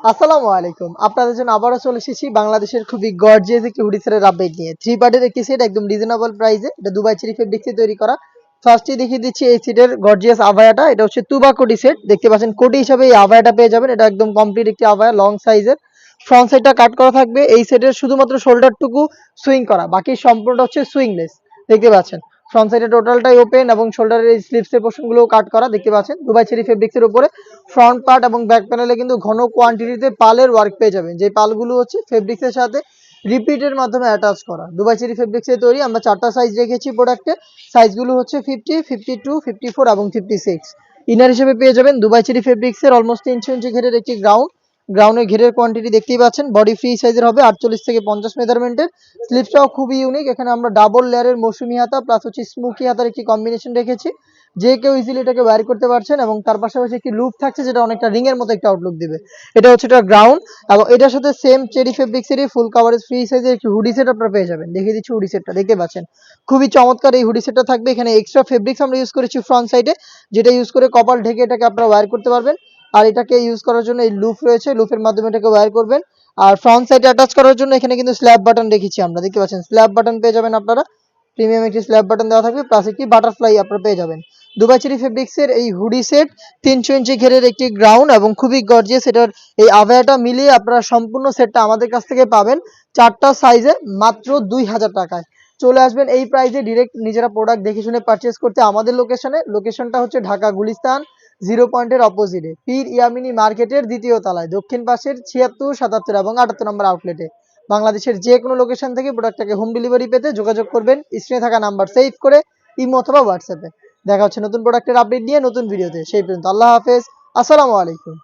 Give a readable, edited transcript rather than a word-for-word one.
আসসালামু আলাইকুম। আপনাদের জন্য আবারও চলে এসেছি বাংলাদেশের খুবই গর্জিয়াস একটি হুডি সেটের আপডেট নিয়ে। 3 পার্টের একটি সেট একদম রিজনেবল প্রাইসে। এটা দুবাই চেরি ফেব্রিক্স দিয়ে তৈরি করা। ফার্স্টেই দেখিয়ে দিচ্ছি এই সেটের গর্জিয়াস আভায়াটা। এটা হচ্ছে তুবা কোটি সেট। দেখতে পাচ্ছেন কোটি হিসাবে এই আভায়াটা পেয়ে যাবেন। এটা একদম কমপ্লিট একটি আভায়া লং সাইজের। ফ্রন্ট সাইডটা কাট করা থাকবে। এই সেটের শুধুমাত্র শোল্ডারটুকু সুইং করা। বাকি সম্পূর্ণটা হচ্ছে সুইংলেস। দেখতে পাচ্ছেন। ফ্রন্ট সাইডে টোটালটাই ওপেন এবং শোল্ডারের এই স্লিপসের পোর্শনগুলো কাট করা দেখতে পাচ্ছেন। দুবাই চেরি ফেব্রিক্সের উপরে ফ্রন্ট পার্ট এবং ব্যাক প্যানেলে কিন্তু ঘন কোয়ান্টিটিতে পালের ওয়ার্ক পেয়ে যাবেন, যে পালগুলো হচ্ছে ফেব্রিক্সের সাথে রিপিটের মাধ্যমে অ্যাটাচ করা। দুবাই চেরি ফেব্রিক্সে তৈরি। আমরা 4টা সাইজ রেখেছি প্রোডাক্টে। সাইজগুলো হচ্ছে 50, 52, 54 এবং 56। ইনার হিসেবে পেয়ে যাবেন দুবাই চেরি ফেব্রিক্সের অলমোস্ট 3 ইঞ্চি ঘেরের একটি গ্রাউন্ডের ঘেরের কোয়ান্টিটি দেখতেই পাচ্ছেন। বডি ফ্রি সাইজের হবে 48 থেকে 50 মেজারমেন্টের। স্লিপসটাও খুবই ইউনিক। এখানে আমরা ডাবল লেয়ারের মৌসুমি হাতা প্লাস হচ্ছে স্মোকি হাতার একটি কম্বিনেশন রেখেছি। যে কেউ ইজিলি এটাকে ওয়্যার করতে পারছেন এবং তার পাশাপাশি একটি লুপ থাকছে যেটা অনেকটা রিং এর মতো একটা আউটলুক দিবে। এটা হচ্ছে এটা গ্রাউন্ড এবং এটার সাথে সেম চেরি ফেব্রিক্সেরই ফুল কাভারেজ ফ্রি সাইজের একটি হুডি সেট আপনারা পেয়ে যাবেন। দেখিয়ে দিচ্ছি হুডি সেটটা, দেখতে পাচ্ছেন খুবই চমৎকার এই হুডি সেটটা থাকবে। এখানে এক্সট্রা ফেব্রিক্স আমরা ইউজ করেছি ফ্রন্ট সাইডে, যেটা ইউজ করে কপাল ঢেকে এটাকে আপনারা ওয়্যার করতে পারবেন। আর এটাকে ইউজ করার জন্য এই লুপ রয়েছে, লুপের মাধ্যমে এটাকে ওয়্যার করবেন। আর ফ্রন্ট সাইডে অ্যাটাচ করার জন্য এখানে কিন্তু স্ল্যাব বাটন রেখেছি আমরা, দেখতে পাচ্ছেন স্ল্যাব বাটন পেয়ে যাবেন আপনারা। প্রিমিয়াম একটি স্ল্যাব বাটন দেওয়া থাকবে প্লাস একটি বাটারফ্লাই আপনারা পেয়ে যাবেন। দুবাই চেরি ফেব্রিক্সের এই হুডি সেট 300 ইঞ্চি ঘেরের একটি গ্রাউন্ড এবং খুবই গর্জিয়াস। এটার এই আভায়াটা মিলিয়ে আপনারা সম্পূর্ণ সেটটা আমাদের কাছ থেকে পাবেন 4টা সাইজে মাত্র 2000 টাকায়। চলে আসবেন এই প্রাইসে ডিরেক্ট নিজেরা প্রোডাক্ট দেখে শুনে পারচেস করতে আমাদের লোকেশনে। লোকেশনটা হচ্ছে ঢাকা গুলিস্তান 0 পয়েন্টের অপোজিটে পীর ইয়ামিনী মার্কেটের দ্বিতীয় তলায় দক্ষিণ পাশের 76, 77 এবং 78 নম্বর আউটলেটে। বাংলাদেশের যে কোনো লোকেশন থেকে প্রোডাক্টটাকে হোম ডেলিভারি পেতে যোগাযোগ করবেন স্ক্রিনে থাকা নাম্বার সেভ করে ইমো অথবা হোয়াটসঅ্যাপে। দেখা হচ্ছে নতুন প্রোডাক্টের আপডেট নিয়ে নতুন ভিডিওতে। সেই পর্যন্ত আল্লাহ হাফেজ, আসসালামু আলাইকুম।